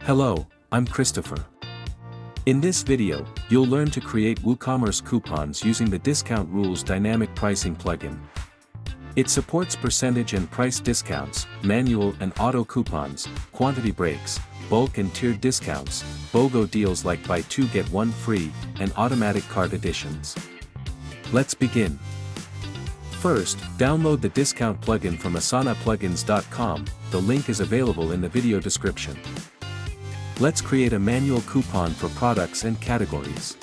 Hello, I'm Christopher. In this video, you'll learn to create WooCommerce coupons using the Discount Rules dynamic pricing plugin. It supports percentage and price discounts, manual and auto coupons, quantity breaks, bulk and tiered discounts, BOGO deals like buy 2 get 1 free, and automatic cart additions. Let's begin. First, download the discount plugin from asanaplugins.com, the link is available in the video description. Let's create a manual coupon for products and categories.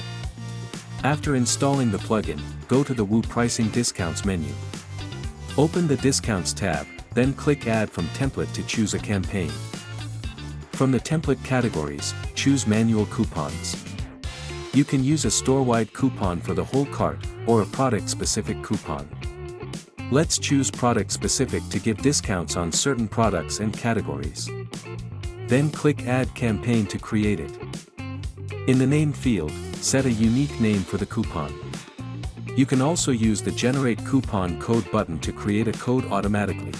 After installing the plugin, go to the Woo Pricing Discounts menu. Open the Discounts tab, then click Add from Template to choose a campaign. From the template categories, choose Manual Coupons. You can use a store-wide coupon for the whole cart, or a product-specific coupon. Let's choose product-specific to give discounts on certain products and categories. Then click Add Campaign to create it. In the name field, set a unique name for the coupon. You can also use the Generate Coupon Code button to create a code automatically.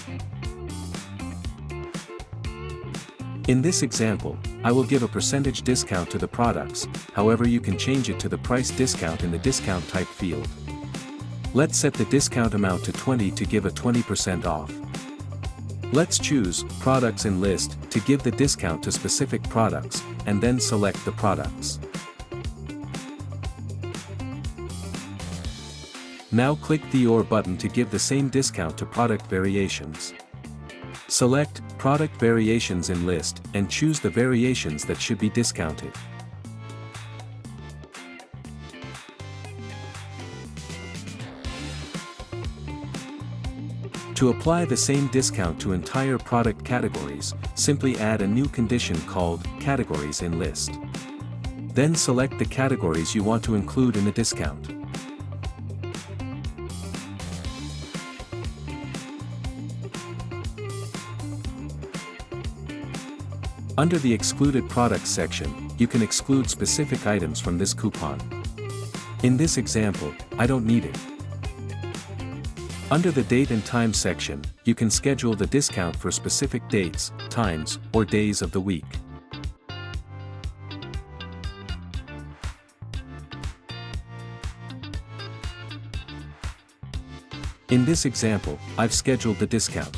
In this example, I will give a percentage discount to the products, however you can change it to the price discount in the discount type field. Let's set the discount amount to 20 to give a 20% off. Let's choose Products in List to give the discount to specific products, and then select the products. Now click the OR button to give the same discount to product variations. Select Product Variations in List and choose the variations that should be discounted. To apply the same discount to entire product categories, simply add a new condition called Categories in List. Then select the categories you want to include in the discount. Under the Excluded Products section, you can exclude specific items from this coupon. In this example, I don't need it. Under the Date and Time section, you can schedule the discount for specific dates, times, or days of the week. In this example, I've scheduled the discount.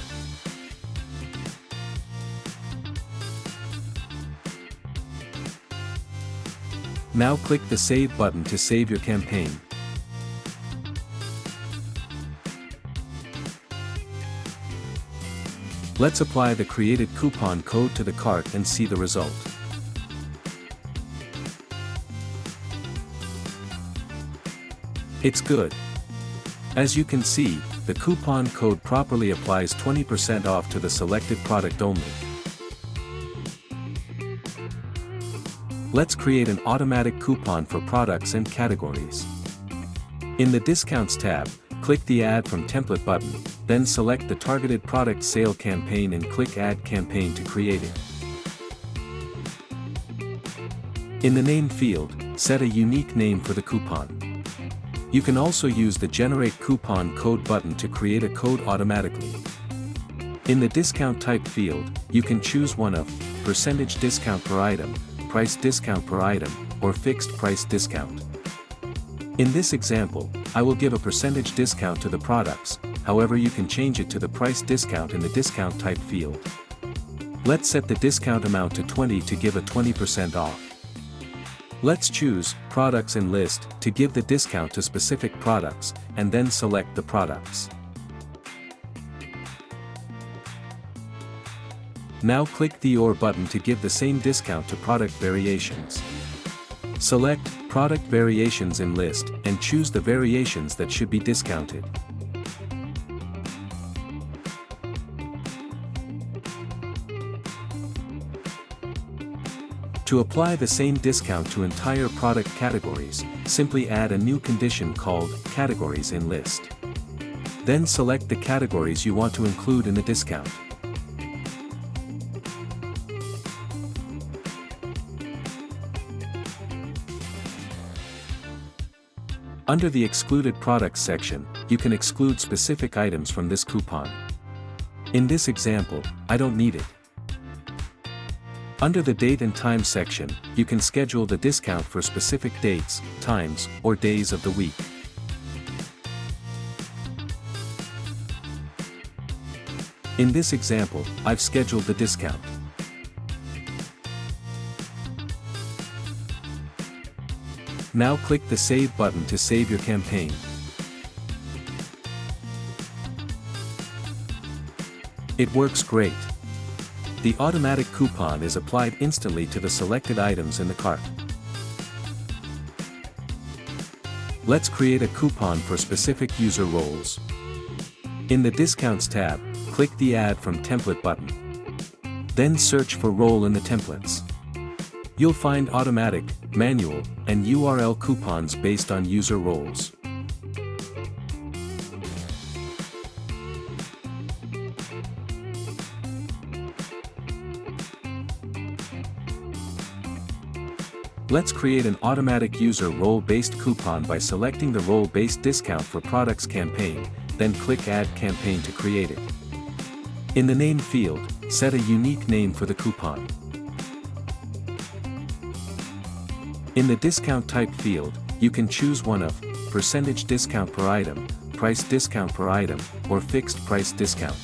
Now click the Save button to save your campaign. Let's apply the created coupon code to the cart and see the result. It's good. As you can see, the coupon code properly applies 20% off to the selected product only. Let's create an automatic coupon for products and categories. In the Discounts tab, click the Add from Template button, then select the targeted product sale campaign and click Add Campaign to create it. In the name field, set a unique name for the coupon. You can also use the Generate Coupon Code button to create a code automatically. In the Discount Type field, you can choose one of Percentage Discount per item, Price Discount per item, or Fixed Price Discount. In this example, I will give a percentage discount to the products, however you can change it to the price discount in the discount type field. Let's set the discount amount to 20 to give a 20% off. Let's choose Products in List to give the discount to specific products, and then select the products. Now click the OR button to give the same discount to product variations. Select Product Variations in List and choose the variations that should be discounted. To apply the same discount to entire product categories, simply add a new condition called Categories in List. Then select the categories you want to include in the discount. Under the Excluded Products section, you can exclude specific items from this coupon. In this example, I don't need it. Under the Date and Time section, you can schedule the discount for specific dates, times, or days of the week. In this example, I've scheduled the discount. Now click the Save button to save your campaign. It works great. The automatic coupon is applied instantly to the selected items in the cart. Let's create a coupon for specific user roles. In the Discounts tab, click the Add from Template button. Then search for role in the templates. You'll find automatic, manual, and URL coupons based on user roles. Let's create an automatic user role-based coupon by selecting the role-based discount for products campaign, then click Add Campaign to create it. In the name field, set a unique name for the coupon. In the discount type field, you can choose one of percentage discount per item, price discount per item, or fixed price discount.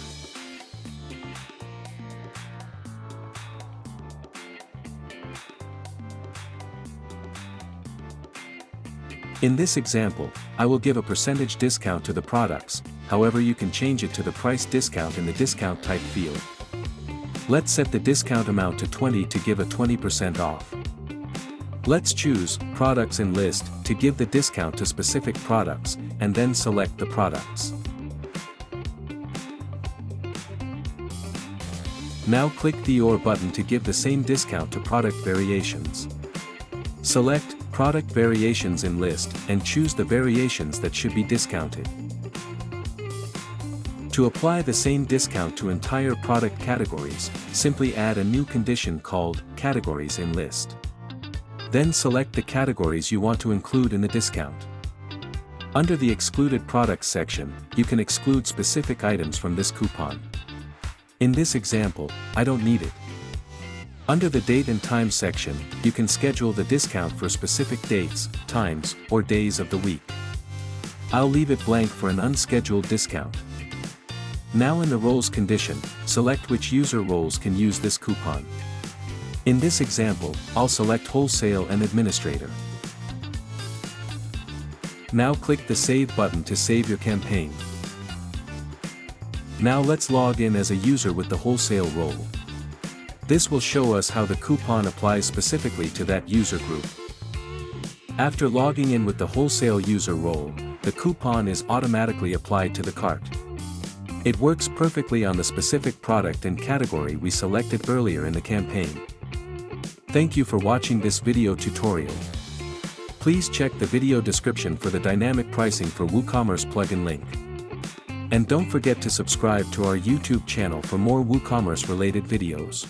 In this example, I will give a percentage discount to the products, however you can change it to the price discount in the discount type field. Let's set the discount amount to 20 to give a 20% off. Let's choose Products in List to give the discount to specific products, and then select the products. Now click the OR button to give the same discount to product variations. Select Product Variations in List and choose the variations that should be discounted. To apply the same discount to entire product categories, simply add a new condition called Categories in List. Then select the categories you want to include in the discount. Under the Excluded Products section, you can exclude specific items from this coupon. In this example, I don't need it. Under the Date and Time section, you can schedule the discount for specific dates, times, or days of the week. I'll leave it blank for an unscheduled discount. Now in the Roles condition, select which user roles can use this coupon. In this example, I'll select Wholesale and Administrator. Now click the Save button to save your campaign. Now let's log in as a user with the Wholesale role. This will show us how the coupon applies specifically to that user group. After logging in with the Wholesale user role, the coupon is automatically applied to the cart. It works perfectly on the specific product and category we selected earlier in the campaign. Thank you for watching this video tutorial. Please check the video description for the dynamic pricing for WooCommerce plugin link. And don't forget to subscribe to our YouTube channel for more WooCommerce related videos.